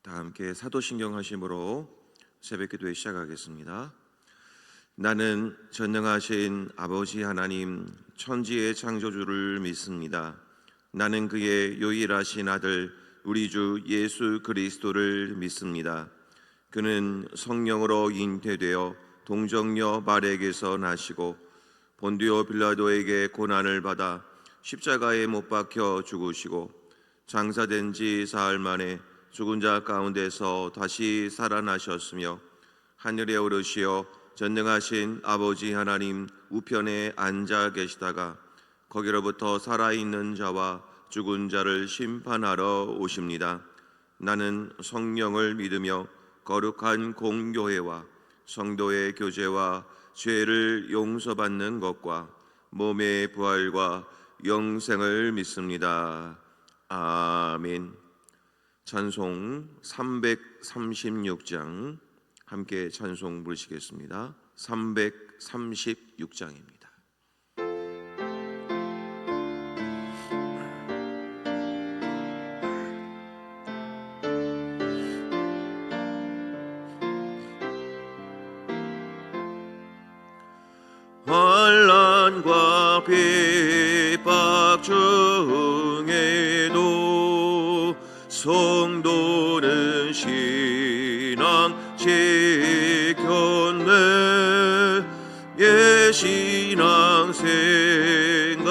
다 함께 사도신경 하심으로 새벽기도에 시작하겠습니다. 나는 전능하신 아버지 하나님 천지의 창조주를 믿습니다. 나는 그의 유일하신 아들 우리 주 예수 그리스도를 믿습니다. 그는 성령으로 잉태되어 동정녀 마리아에게서 나시고 본디오 빌라도에게 고난을 받아 십자가에 못 박혀 죽으시고 장사된 지 사흘 만에 죽은 자 가운데서 다시 살아나셨으며 하늘에 오르시어 전능하신 아버지 하나님 우편에 앉아 계시다가 거기로부터 살아있는 자와 죽은 자를 심판하러 오십니다. 나는 성령을 믿으며 거룩한 공교회와 성도의 교제와 죄를 용서받는 것과 몸의 부활과 영생을 믿습니다. 아멘. 찬송 336장 함께 찬송 부르시겠습니다. 336장입니다. 환난과 핍박 중에도 성도는 신앙 지켰네. 신앙 생각할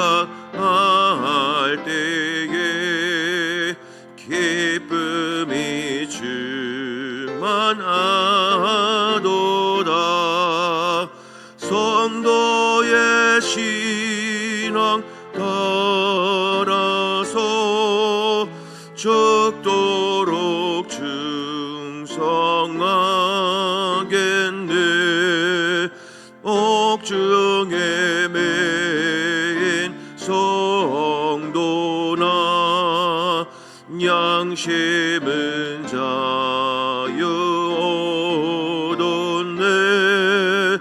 때에 기쁨이 충만하도다. 성도의 신앙 따라서 죽도록 충성하겠네. 옥중에 매인 성도나 양심은 자유 얻었네.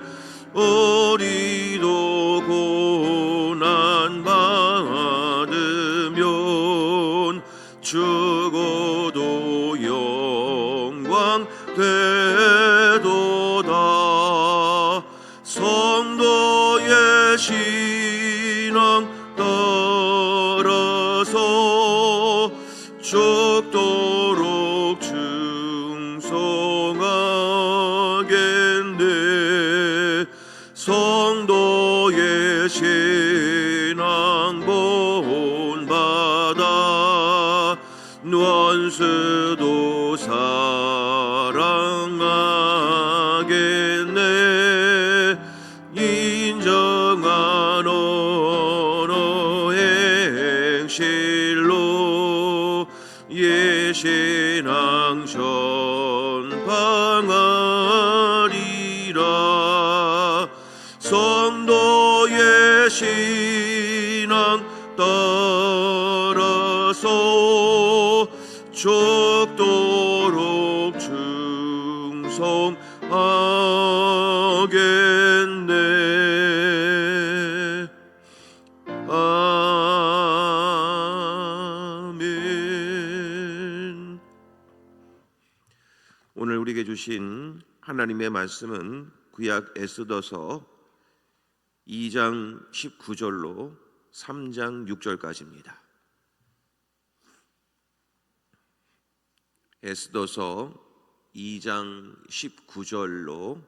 우리도 고난 받으면 죽어도 영광 되도다. 성도의 신앙 따라서 죽도록 충성하겠네. 성도의 신앙 본받아 원수도 사랑하겠네. 인정한 언어의 행실로 예신앙 전방하리라. 성도의 신앙 따라서 죽도록 충성하겠네. 아멘. 오늘 우리에게 주신 하나님의 말씀은 구약 에스더서 2장 19절로 3장 6절까지입니다. 에스더서 2장 19절로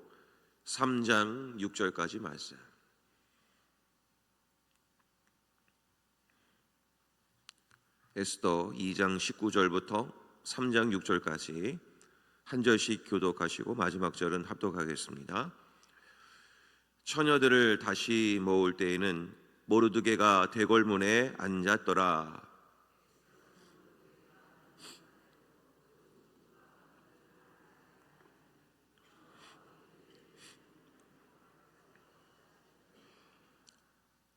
3장 6절까지 말씀. 에스더 2장 19절부터 3장 6절까지 한 절씩 교독하시고 마지막 절은 합독하겠습니다. 처녀들을 다시 모을 때에는 모르드게가 대궐문에 앉았더라.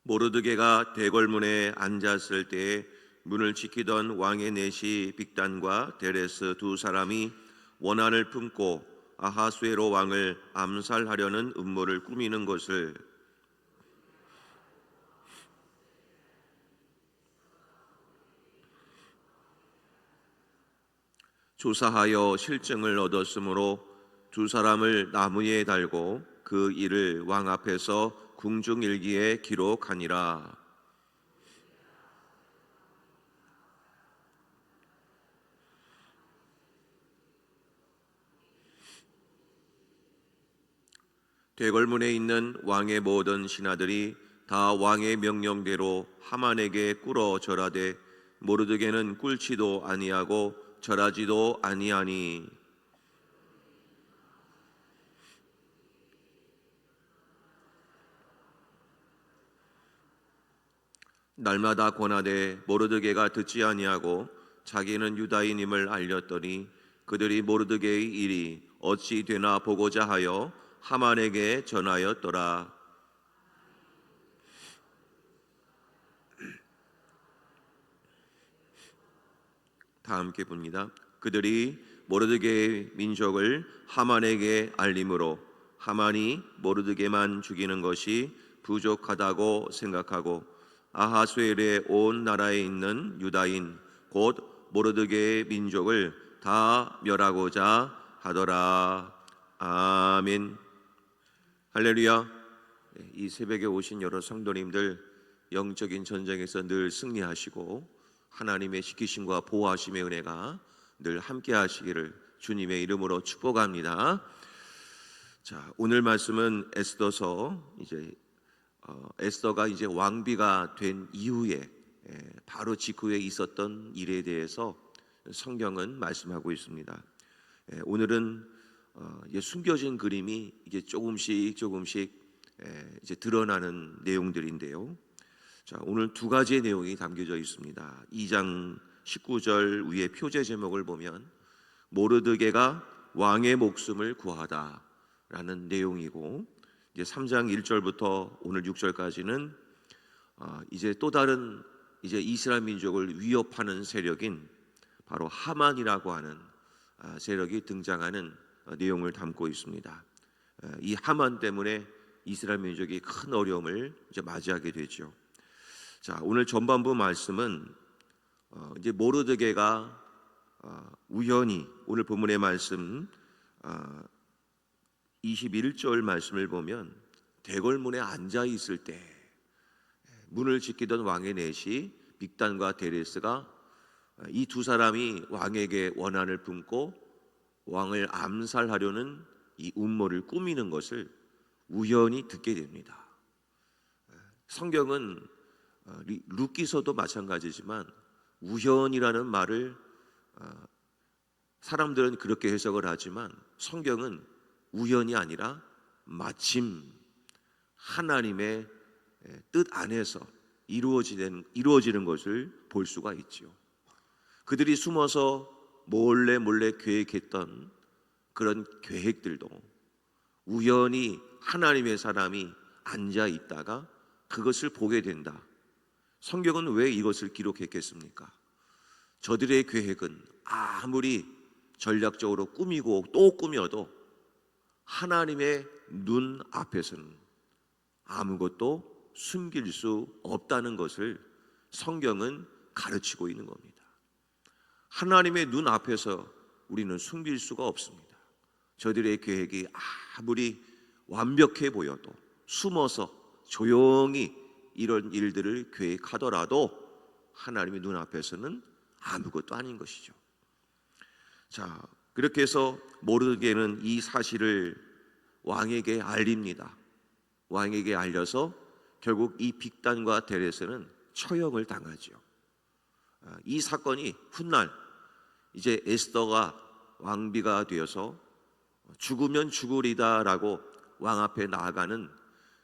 모르드게가 대궐문에 앉았을 때에 문을 지키던 왕의 내시 빅단과 데레스 두 사람이 원한을 품고 아하수에로 왕을 암살하려는 음모를 꾸미는 것을 조사하여 실증을 얻었으므로 두 사람을 나무에 달고 그 일을 왕 앞에서 궁중일기에 기록하니라. 대궐문에 있는 왕의 모든 신하들이 다 왕의 명령대로 하만에게 꿇어 절하되 모르드게는 꿇지도 아니하고 절하지도 아니하니. 날마다 권하되 모르드게가 듣지 아니하고 자기는 유다인임을 알렸더니 그들이 모르드게의 일이 어찌 되나 보고자 하여 하만에게 전하였더라. 다 함께 봅니다. 그들이 모르드게의 민족을 하만에게 알림으로 하만이 모르드게만 죽이는 것이 부족하다고 생각하고 아하수엘의 온 나라에 있는 유다인 곧 모르드게의 민족을 다 멸하고자 하더라. 아멘. 할렐루야. 이 새벽에 오신 여러 성도님들, 영적인 전쟁에서 늘 승리하시고 하나님의 지키심과 보호하심의 은혜가 늘 함께 하시기를 주님의 이름으로 축복합니다. 자, 오늘 말씀은 에스더서 에스더가 이제 왕비가 된 이후에 바로 직후에 있었던 일에 대해서 성경은 말씀하고 있습니다. 오늘은 숨겨진 그림이 이제 조금씩 이제 드러나는 내용들인데요. 자, 오늘 두 가지의 내용이 담겨져 있습니다. 2장 19절 위에 표제 제목을 보면 모르드게가 왕의 목숨을 구하다라는 내용이고, 이제 3장 1절부터 오늘 6절까지는 이제 또 다른 이제 이스라엘 민족을 위협하는 세력인 바로 하만이라고 하는 세력이 등장하는 내용을 담고 있습니다. 이 하만 때문에 이스라엘 민족이 큰 어려움을 이제 맞이하게 되죠. 자, 오늘 전반부 말씀은 이제 모르드게가 우연히 오늘 본문의 말씀 21절 말씀을 보면 대궐문에 앉아 있을 때 문을 지키던 왕의 넷이 빅단과 데레스가 이 두 사람이 왕에게 원한을 품고 왕을 암살하려는 이 음모를 꾸미는 것을 우연히 듣게 됩니다. 성경은 룻기서도 마찬가지지만 우연이라는 말을 사람들은 그렇게 해석을 하지만 성경은 우연이 아니라 마침 하나님의 뜻 안에서 이루어지는 것을 볼 수가 있죠. 그들이 숨어서 몰래 계획했던 그런 계획들도 우연히 하나님의 사람이 앉아 있다가 그것을 보게 된다. 성경은 왜 이것을 기록했겠습니까? 저들의 계획은 아무리 전략적으로 꾸미고 또 꾸며도 하나님의 눈 앞에서는 아무것도 숨길 수 없다는 것을 성경은 가르치고 있는 겁니다. 하나님의 눈 앞에서 우리는 숨길 수가 없습니다. 저들의 계획이 아무리 완벽해 보여도 숨어서 조용히 이런 일들을 계획하더라도 하나님의 눈 앞에서는 아무것도 아닌 것이죠. 자, 그렇게 해서 모르드게는 이 사실을 왕에게 알립니다. 왕에게 알려서 결국 이 빅단과 데레스는 처형을 당하죠. 이 사건이 훗날 이제 에스더가 왕비가 되어서 죽으면 죽으리다라고 왕 앞에 나아가는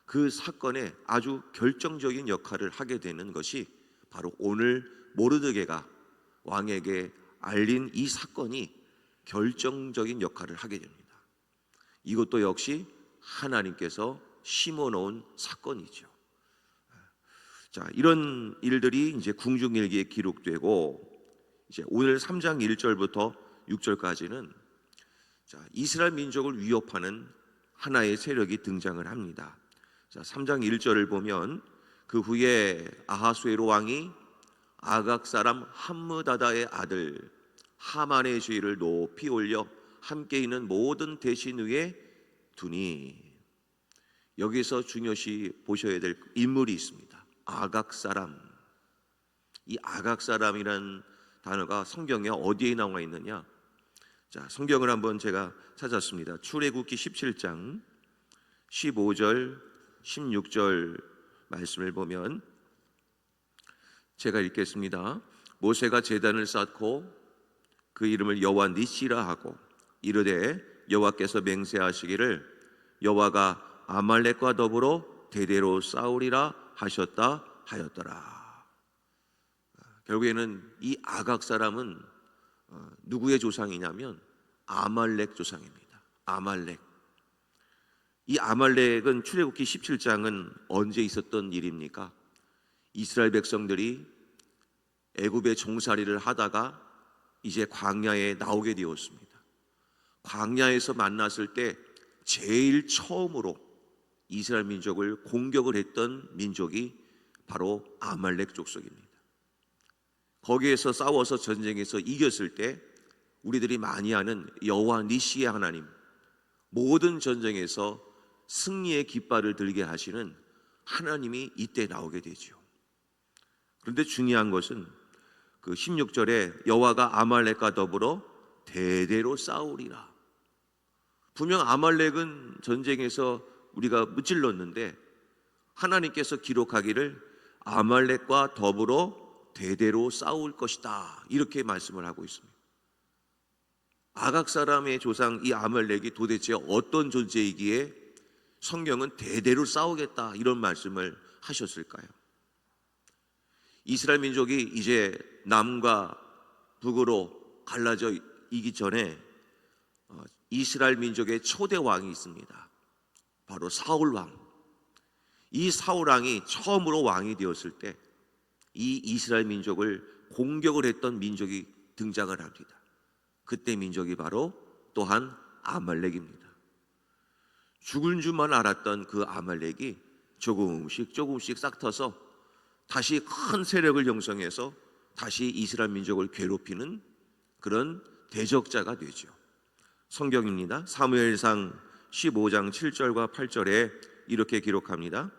그 사건에 아주 결정적인 역할을 하게 되는 것이 바로 오늘 모르드게가 왕에게 알린 이 사건이 결정적인 역할을 하게 됩니다. 이것도 역시 하나님께서 심어놓은 사건이죠. 자, 이런 일들이 이제 궁중일기에 기록되고, 이제 오늘 3장 1절부터 6절까지는 자, 이스라엘 민족을 위협하는 하나의 세력이 등장을 합니다. 자, 3장 1절을 보면 그 후에 아하수에로 왕이 아각 사람 함므다다의 아들 하만의 죄를 높이 올려 함께 있는 모든 대신 위에 두니. 여기서 중요시 보셔야 될 인물이 있습니다. 아각 사람. 이 아각 사람이란 단어가 성경에 어디에 나와 있느냐? 자, 성경을 한번 제가 찾았습니다. 출애굽기 17장 15절 16절 말씀을 보면 제가 읽겠습니다. 모세가 제단을 쌓고 그 이름을 여호와 니시라 하고 이르되 여호와께서 맹세하시기를 여호와가 아말렉과 더불어 대대로 싸우리라 하셨다 하였더라. 결국에는 이 아각 사람은 누구의 조상이냐면 아말렉 조상입니다. 아말렉. 이 아말렉은 출애굽기 17장은 언제 있었던 일입니까? 이스라엘 백성들이 애굽의 종살이를 하다가 이제 광야에 나오게 되었습니다. 광야에서 만났을 때 제일 처음으로 이스라엘 민족을 공격을 했던 민족이 바로 아말렉 족속입니다. 거기에서 싸워서 전쟁에서 이겼을 때 우리들이 많이 아는 여호와 니시의 하나님, 모든 전쟁에서 승리의 깃발을 들게 하시는 하나님이 이때 나오게 되죠. 그런데 중요한 것은 그 16절에 여호와가 아말렉과 더불어 대대로 싸우리라. 분명 아말렉은 전쟁에서 우리가 무찔렀는데 하나님께서 기록하기를 아말렉과 더불어 대대로 싸울 것이다, 이렇게 말씀을 하고 있습니다. 아각 사람의 조상 이 아말렉이 도대체 어떤 존재이기에 성경은 대대로 싸우겠다 이런 말씀을 하셨을까요? 이스라엘 민족이 이제 남과 북으로 갈라져 있기 전에 이스라엘 민족의 초대 왕이 있습니다. 바로 사울 왕. 이 사울 왕이 처음으로 왕이 되었을 때 이 이스라엘 민족을 공격을 했던 민족이 등장을 합니다. 그때 민족이 바로 또한 아말렉입니다. 죽은 줄만 알았던 그 아말렉이 조금씩 싹터서 다시 큰 세력을 형성해서 다시 이스라엘 민족을 괴롭히는 그런 대적자가 되죠. 성경입니다. 사무엘상 15장 7절과 8절에 이렇게 기록합니다.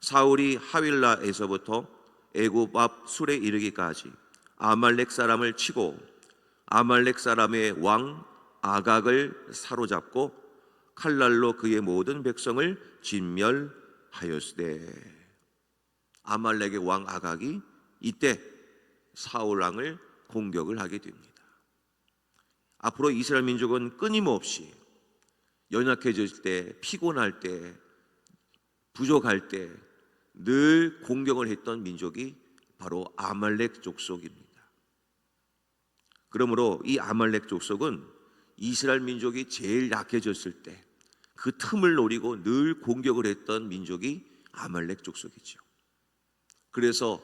사울이 하윌라에서부터 애굽 앞 술에 이르기까지 아말렉 사람을 치고 아말렉 사람의 왕 아각을 사로잡고 칼날로 그의 모든 백성을 진멸하였으되. 아말렉의 왕 아각이 이때 사울 왕을 공격을 하게 됩니다. 앞으로 이스라엘 민족은 끊임없이 연약해질 때, 피곤할 때, 부족할 때 늘 공격을 했던 민족이 바로 아말렉 족속입니다. 그러므로 이 아말렉 족속은 이스라엘 민족이 제일 약해졌을 때 그 틈을 노리고 늘 공격을 했던 민족이 아말렉 족속이죠. 그래서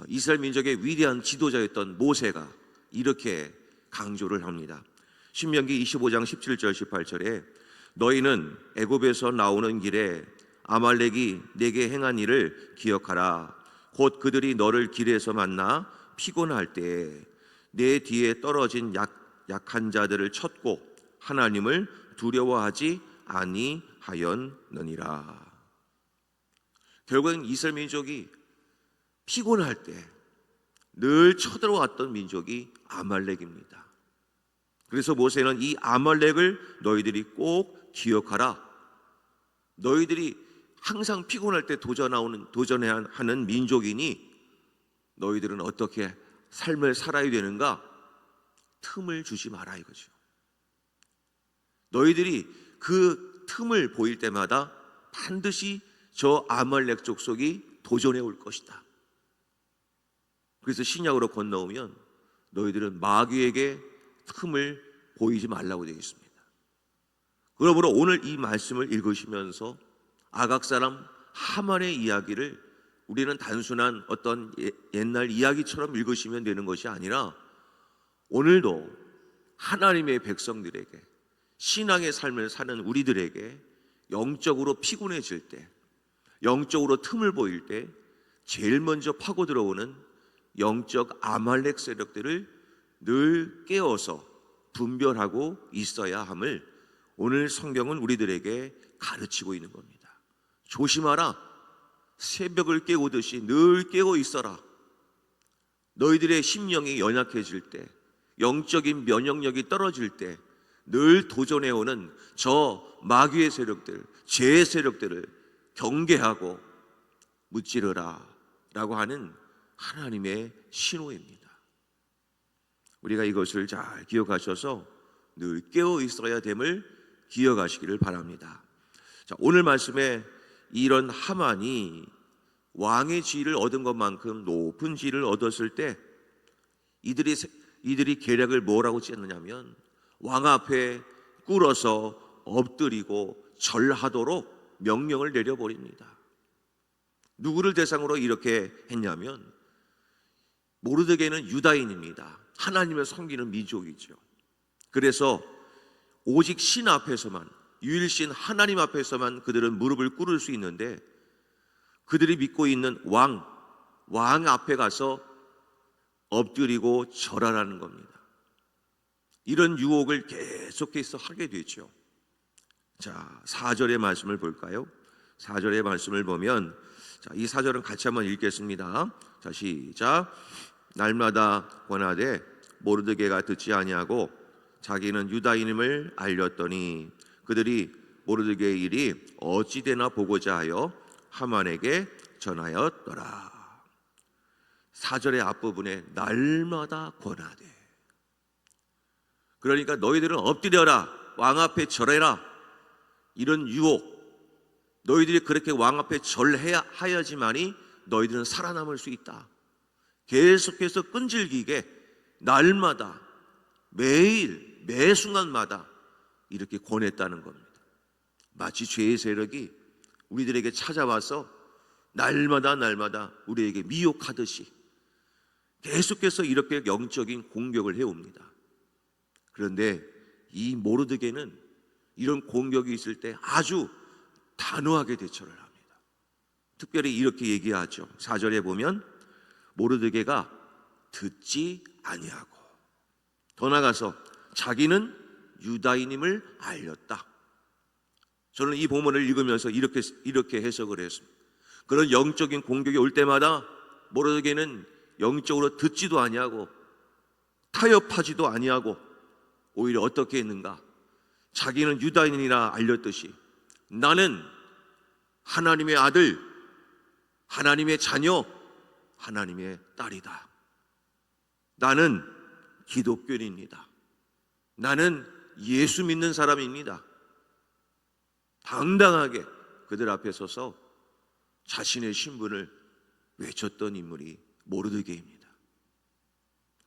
이스라엘 민족의 위대한 지도자였던 모세가 이렇게 강조를 합니다. 신명기 25장 17절 18절에 너희는 애굽에서 나오는 길에 아말렉이 내게 행한 일을 기억하라. 곧 그들이 너를 길에서 만나 피곤할 때 내 뒤에 떨어진 약한 자들을 쳤고 하나님을 두려워하지 아니하였느니라. 결국엔 이스라엘 민족이 피곤할 때 늘 쳐들어왔던 민족이 아말렉입니다. 그래서 모세는 이 아말렉을 너희들이 꼭 기억하라. 너희들이 항상 피곤할 때 도전해야 하는 민족이니 너희들은 어떻게 삶을 살아야 되는가? 틈을 주지 마라 이거죠. 너희들이 그 틈을 보일 때마다 반드시 저 아말렉 족속이 도전해 올 것이다. 그래서 신약으로 건너오면 너희들은 마귀에게 틈을 보이지 말라고 되어 있습니다. 그러므로 오늘 이 말씀을 읽으시면서 아각 사람 하만의 이야기를 우리는 단순한 어떤 옛날 이야기처럼 읽으시면 되는 것이 아니라 오늘도 하나님의 백성들에게, 신앙의 삶을 사는 우리들에게 영적으로 피곤해질 때, 영적으로 틈을 보일 때 제일 먼저 파고 들어오는 영적 아말렉 세력들을 늘 깨어서 분별하고 있어야 함을 오늘 성경은 우리들에게 가르치고 있는 겁니다. 조심하라. 새벽을 깨우듯이 늘 깨어 있어라. 너희들의 심령이 연약해질 때, 영적인 면역력이 떨어질 때 늘 도전해오는 저 마귀의 세력들, 죄의 세력들을 경계하고 무찌르라 라고 하는 하나님의 신호입니다. 우리가 이것을 잘 기억하셔서 늘 깨어 있어야 됨을 기억하시기를 바랍니다. 자, 오늘 말씀에 이런 하만이 왕의 지위를 얻은 것만큼 높은 지위를 얻었을 때 이들이 계략을 뭐라고 짰느냐면 왕 앞에 꿇어서 엎드리고 절하도록 명령을 내려버립니다. 누구를 대상으로 이렇게 했냐면 모르드게는 유다인입니다. 하나님을 섬기는 민족이죠. 그래서 오직 신 앞에서만, 유일신 하나님 앞에서만 그들은 무릎을 꿇을 수 있는데 그들이 믿고 있는 왕 앞에 가서 엎드리고 절하라는 겁니다. 이런 유혹을 계속해서 하게 되죠. 자, 4절의 말씀을 볼까요? 4절의 말씀을 보면, 자, 이 4절은 같이 한번 읽겠습니다. 자, 시작. 날마다 권하되 모르드게가 듣지 아니하고 자기는 유다인임을 알렸더니 그들이 모르드게의 일이 어찌되나 보고자 하여 하만에게 전하였더라. 4절의 앞부분에 날마다 권하되, 그러니까 너희들은 엎드려라, 왕 앞에 절해라, 이런 유혹, 너희들이 그렇게 왕 앞에 절해야 하야지만이 너희들은 살아남을 수 있다. 계속해서 끈질기게 날마다 매일 매 순간마다 이렇게 권했다는 겁니다. 마치 죄의 세력이 우리들에게 찾아와서 날마다 우리에게 미혹하듯이 계속해서 이렇게 영적인 공격을 해옵니다. 그런데 이 모르드게는 이런 공격이 있을 때 아주 단호하게 대처를 합니다. 특별히 이렇게 얘기하죠. 4절에 보면 모르드게가 듣지 아니하고, 더 나아가서 자기는 유다인임을 알렸다. 저는 이 본문을 읽으면서 이렇게 해석을 했습니다. 그런 영적인 공격이 올 때마다 모르드게는 영적으로 듣지도 아니하고 타협하지도 아니하고 오히려 어떻게 했는가? 자기는 유다인이라 알렸듯이 나는 하나님의 아들, 하나님의 자녀, 하나님의 딸이다. 나는 기독교인입니다. 나는 예수 믿는 사람입니다. 당당하게 그들 앞에 서서 자신의 신분을 외쳤던 인물이 모르드게입니다.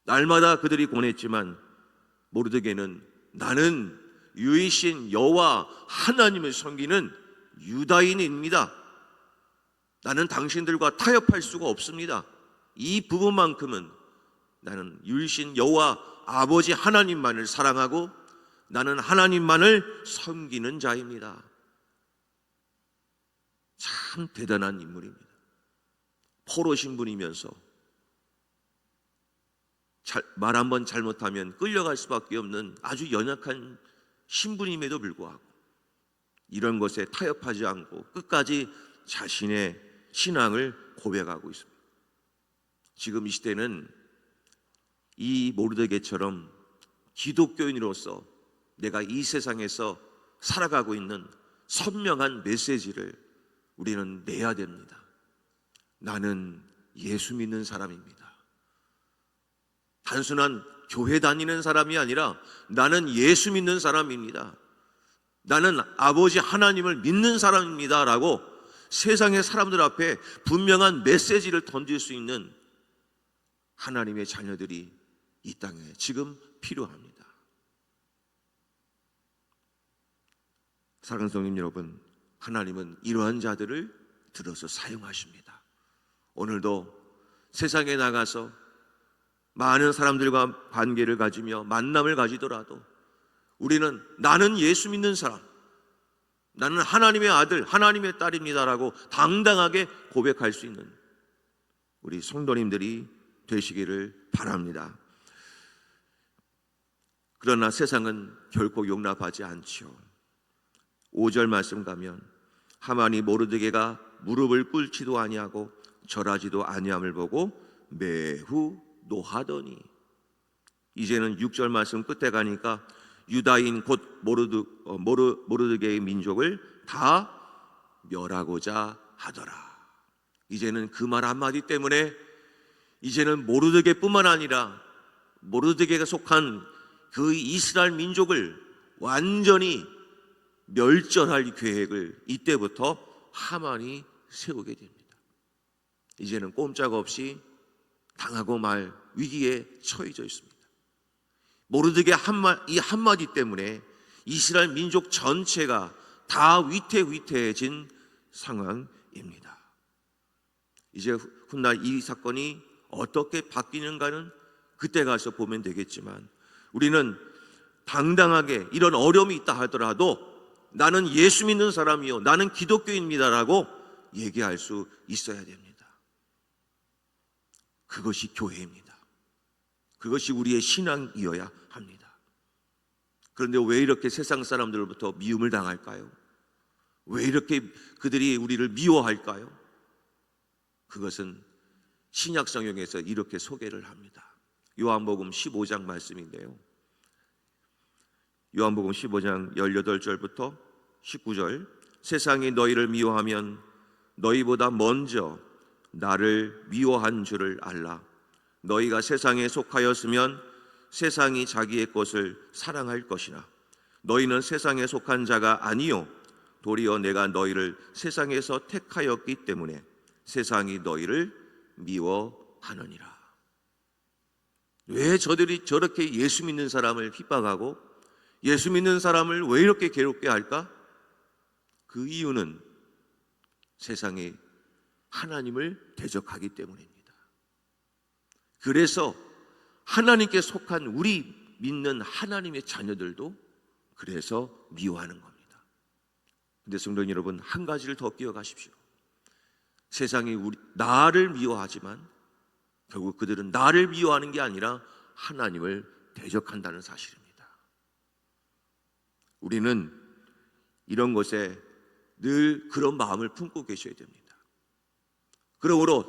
날마다 그들이 권했지만 모르드게는 나는 유이신 여호와 하나님을 섬기는 유다인입니다. 나는 당신들과 타협할 수가 없습니다. 이 부분만큼은 나는 유이신 여호와 아버지 하나님만을 사랑하고 나는 하나님만을 섬기는 자입니다. 참 대단한 인물입니다. 포로 신분이면서 말 한번 잘못하면 끌려갈 수밖에 없는 아주 연약한 신분임에도 불구하고 이런 것에 타협하지 않고 끝까지 자신의 신앙을 고백하고 있습니다. 지금 이 시대는 이 모르드게처럼 기독교인으로서 내가 이 세상에서 살아가고 있는 선명한 메시지를 우리는 내야 됩니다. 나는 예수 믿는 사람입니다. 단순한 교회 다니는 사람이 아니라 나는 예수 믿는 사람입니다. 나는 아버지 하나님을 믿는 사람입니다 라고 세상의 사람들 앞에 분명한 메시지를 던질 수 있는 하나님의 자녀들이 이 땅에 지금 필요합니다. 사랑하는 성님 여러분, 하나님은 이러한 자들을 들어서 사용하십니다. 오늘도 세상에 나가서 많은 사람들과 관계를 가지며 만남을 가지더라도 우리는 나는 예수 믿는 사람, 나는 하나님의 아들, 하나님의 딸입니다라고 당당하게 고백할 수 있는 우리 성도님들이 되시기를 바랍니다. 그러나 세상은 결코 용납하지 않지요. 5절 말씀 가면 하만이 모르드게가 무릎을 꿇지도 아니하고 절하지도 아니함을 보고 매우 노하더니, 이제는 6절 말씀 끝에 가니까 유다인 곧 모르드게의 민족을 다 멸하고자 하더라. 이제는 그 말 한마디 때문에 이제는 모르드게뿐만 아니라 모르드게가 속한 그 이스라엘 민족을 완전히 멸절할 계획을 이때부터 하만이 세우게 됩니다. 이제는 꼼짝없이 당하고 말 위기에 처해져 있습니다. 모르드게 이 한마디 때문에 이스라엘 민족 전체가 다 위태위태해진 상황입니다. 이제 훗날 이 사건이 어떻게 바뀌는가는 그때 가서 보면 되겠지만, 우리는 당당하게 이런 어려움이 있다 하더라도 나는 예수 믿는 사람이요, 나는 기독교인입니다라고 얘기할 수 있어야 됩니다. 그것이 교회입니다. 그것이 우리의 신앙이어야 합니다. 그런데 왜 이렇게 세상 사람들로부터 미움을 당할까요? 왜 이렇게 그들이 우리를 미워할까요? 그것은 신약 성경에서 이렇게 소개를 합니다. 요한복음 15장 말씀인데요, 요한복음 15장 18절부터 19절, 세상이 너희를 미워하면 너희보다 먼저 나를 미워한 줄을 알라. 너희가 세상에 속하였으면 세상이 자기의 것을 사랑할 것이나 너희는 세상에 속한 자가 아니요 도리어 내가 너희를 세상에서 택하였기 때문에 세상이 너희를 미워하느니라. 왜 저들이 저렇게 예수 믿는 사람을 핍박하고 예수 믿는 사람을 왜 이렇게 괴롭게 할까? 그 이유는 세상이 하나님을 대적하기 때문입니다. 그래서 하나님께 속한 우리 믿는 하나님의 자녀들도 그래서 미워하는 겁니다. 근데 성도 여러분, 한 가지를 더 기억하십시오. 세상이 나를 미워하지만 결국 그들은 나를 미워하는 게 아니라 하나님을 대적한다는 사실입니다. 우리는 이런 것에 늘 그런 마음을 품고 계셔야 됩니다. 그러므로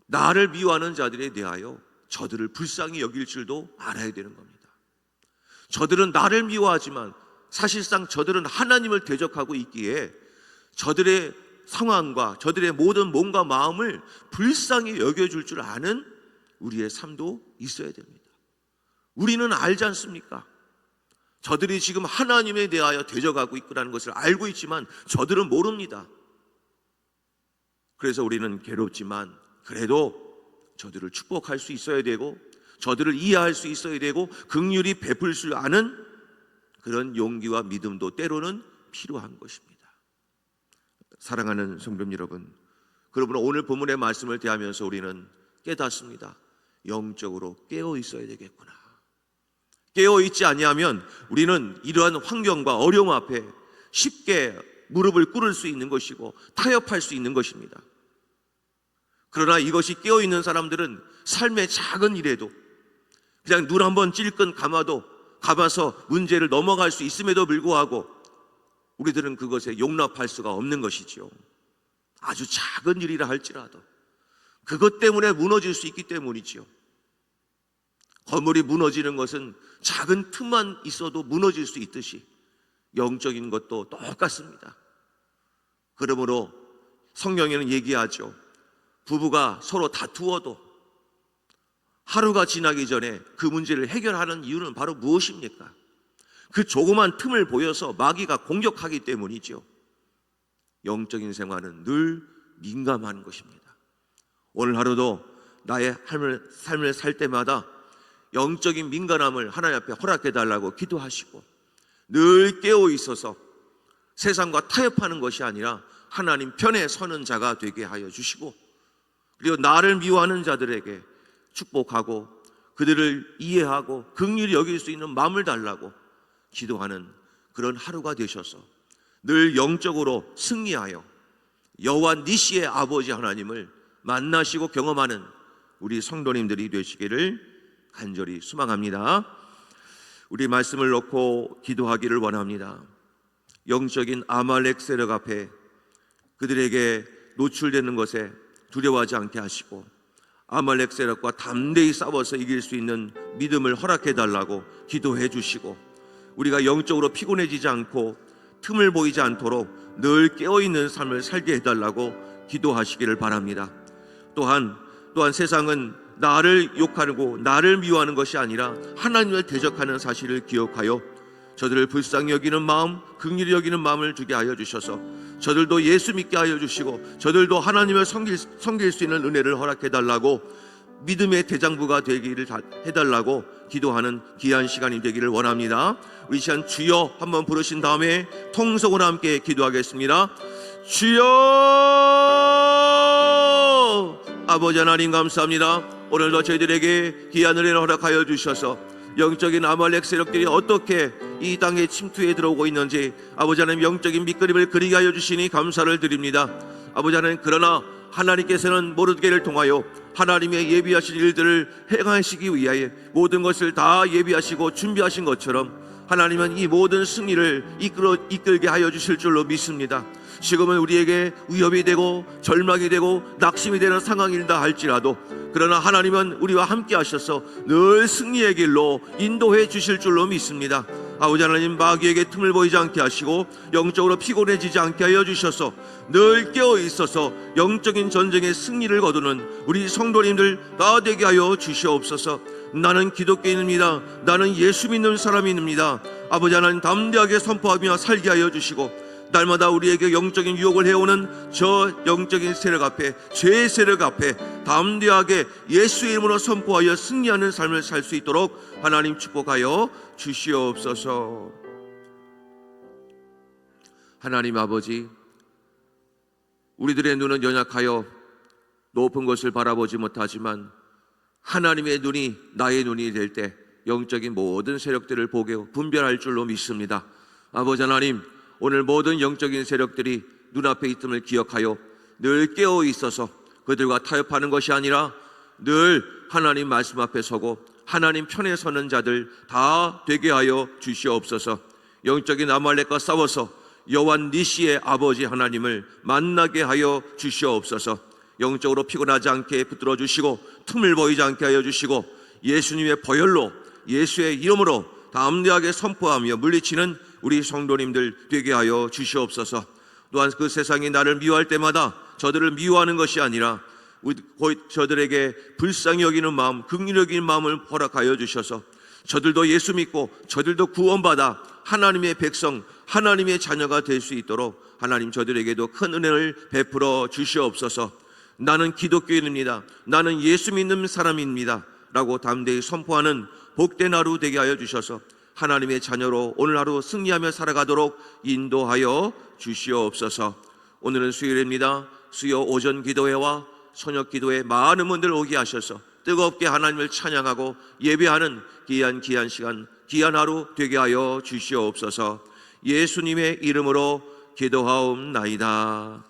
나를 미워하는 자들에 대하여 저들을 불쌍히 여길 줄도 알아야 되는 겁니다. 저들은 나를 미워하지만 사실상 저들은 하나님을 대적하고 있기에 저들의 상황과 저들의 모든 몸과 마음을 불쌍히 여겨줄 줄 아는 우리의 삶도 있어야 됩니다. 우리는 알지 않습니까? 저들이 지금 하나님에 대하여 대적하고 있다는 것을 알고 있지만 저들은 모릅니다. 그래서 우리는 괴롭지만 그래도 저들을 축복할 수 있어야 되고 저들을 이해할 수 있어야 되고 긍휼히 베풀 줄 아는 그런 용기와 믿음도 때로는 필요한 것입니다. 사랑하는 성도 여러분, 그러므로 오늘 본문의 말씀을 대하면서 우리는 깨닫습니다. 영적으로 깨어 있어야 되겠구나. 깨어 있지 아니하면 우리는 이러한 환경과 어려움 앞에 쉽게 무릎을 꿇을 수 있는 것이고 타협할 수 있는 것입니다. 그러나 이것이 깨어 있는 사람들은 삶의 작은 일에도 그냥 눈 한번 찔끔 감아서 문제를 넘어갈 수 있음에도 불구하고 우리들은 그것에 용납할 수가 없는 것이지요. 아주 작은 일이라 할지라도 그것 때문에 무너질 수 있기 때문이지요. 건물이 무너지는 것은 작은 틈만 있어도 무너질 수 있듯이 영적인 것도 똑같습니다. 그러므로 성경에는 얘기하죠. 부부가 서로 다투어도 하루가 지나기 전에 그 문제를 해결하는 이유는 바로 무엇입니까? 그 조그만 틈을 보여서 마귀가 공격하기 때문이죠. 영적인 생활은 늘 민감한 것입니다. 오늘 하루도 나의 삶을 살 때마다 영적인 민감함을 하나님 앞에 허락해달라고 기도하시고 늘 깨어 있어서 세상과 타협하는 것이 아니라 하나님 편에 서는 자가 되게 하여 주시고, 그리고 나를 미워하는 자들에게 축복하고 그들을 이해하고 긍휼히 여길 수 있는 마음을 달라고 기도하는 그런 하루가 되셔서 늘 영적으로 승리하여 여호와 니시의 아버지 하나님을 만나시고 경험하는 우리 성도님들이 되시기를 간절히 소망합니다. 우리 말씀을 놓고 기도하기를 원합니다. 영적인 아말렉 세력 앞에 그들에게 노출되는 것에 두려워하지 않게 하시고 아말렉 세력과 담대히 싸워서 이길 수 있는 믿음을 허락해 달라고 기도해 주시고, 우리가 영적으로 피곤해지지 않고 틈을 보이지 않도록 늘 깨어있는 삶을 살게 해달라고 기도하시기를 바랍니다. 또한 세상은 나를 욕하고 나를 미워하는 것이 아니라 하나님을 대적하는 사실을 기억하여 저들을 불쌍히 여기는 마음, 긍휼히 여기는 마음을 주게 하여 주셔서 저들도 예수 믿게 하여 주시고 저들도 하나님을 섬길 수 있는 은혜를 허락해 달라고, 믿음의 대장부가 되기를 해달라고 기도하는 귀한 시간이 되기를 원합니다. 우리 시간 주여 한번 부르신 다음에 통성으로 함께 기도하겠습니다. 주여! 아버지 하나님 감사합니다. 오늘도 저희들에게 귀한 은혜를 허락하여 주셔서 영적인 아말렉 세력들이 어떻게 이 땅에 침투해 들어오고 있는지 아버지 하나님 영적인 밑그림을 그리게 하여 주시니 감사를 드립니다. 아버지 하나님, 그러나 하나님께서는 모르드게를 통하여 하나님의 예비하신 일들을 행하시기 위하여 모든 것을 다 예비하시고 준비하신 것처럼 하나님은 이 모든 승리를 이끌게 하여 주실 줄로 믿습니다. 지금은 우리에게 위협이 되고 절망이 되고 낙심이 되는 상황이다 할지라도, 그러나 하나님은 우리와 함께 하셔서 늘 승리의 길로 인도해 주실 줄로 믿습니다. 아버지 하나님, 마귀에게 틈을 보이지 않게 하시고 영적으로 피곤해지지 않게 하여 주셔서 늘 깨어 있어서 영적인 전쟁의 승리를 거두는 우리 성도님들 다 되게 하여 주시옵소서. 나는 기독교인입니다. 나는 예수 믿는 사람입니다. 아버지 하나님, 담대하게 선포하며 살게 하여 주시고 날마다 우리에게 영적인 유혹을 해오는 저 영적인 세력 앞에, 죄의 세력 앞에 담대하게 예수의 이름으로 선포하여 승리하는 삶을 살 수 있도록 하나님 축복하여 주시옵소서. 하나님 아버지, 우리들의 눈은 연약하여 높은 것을 바라보지 못하지만 하나님의 눈이 나의 눈이 될 때 영적인 모든 세력들을 보게 분별할 줄로 믿습니다. 아버지 하나님, 오늘 모든 영적인 세력들이 눈앞에 있음을 기억하여 늘 깨어 있어서 그들과 타협하는 것이 아니라 늘 하나님 말씀 앞에 서고 하나님 편에 서는 자들 다 되게 하여 주시옵소서. 영적인 아말렉과 싸워서 여호와 니시의 아버지 하나님을 만나게 하여 주시옵소서. 영적으로 피곤하지 않게 붙들어 주시고 틈을 보이지 않게 하여 주시고 예수님의 보혈로, 예수의 이름으로 담대하게 선포하며 물리치는 우리 성도님들 되게 하여 주시옵소서. 또한 그 세상이 나를 미워할 때마다 저들을 미워하는 것이 아니라 저들에게 불쌍히 여기는 마음, 긍휼히 여기는 마음을 허락하여 주셔서 저들도 예수 믿고 저들도 구원받아 하나님의 백성, 하나님의 자녀가 될 수 있도록 하나님 저들에게도 큰 은혜를 베풀어 주시옵소서. 나는 기독교인입니다. 나는 예수 믿는 사람입니다 라고 담대히 선포하는 복된 하루 되게 하여 주셔서 하나님의 자녀로 오늘 하루 승리하며 살아가도록 인도하여 주시옵소서. 오늘은 수요일입니다. 수요 오전 기도회와 저녁 기도회 많은 분들 오게 하셔서 뜨겁게 하나님을 찬양하고 예배하는 귀한 시간, 귀한 하루 되게 하여 주시옵소서. 예수님의 이름으로 기도하옵나이다.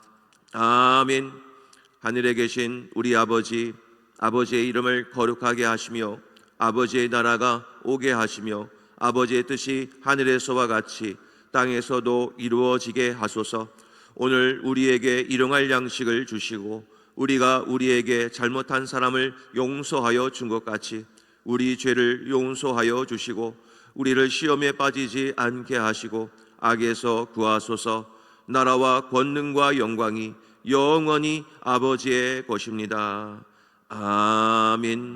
아멘. 하늘에 계신 우리 아버지, 아버지의 이름을 거룩하게 하시며 아버지의 나라가 오게 하시며 아버지의 뜻이 하늘에서와 같이 땅에서도 이루어지게 하소서. 오늘 우리에게 일용할 양식을 주시고 우리가 우리에게 잘못한 사람을 용서하여 준 것 같이 우리 죄를 용서하여 주시고 우리를 시험에 빠지지 않게 하시고 악에서 구하소서. 나라와 권능과 영광이 영원히 아버지의 것입니다. 아멘.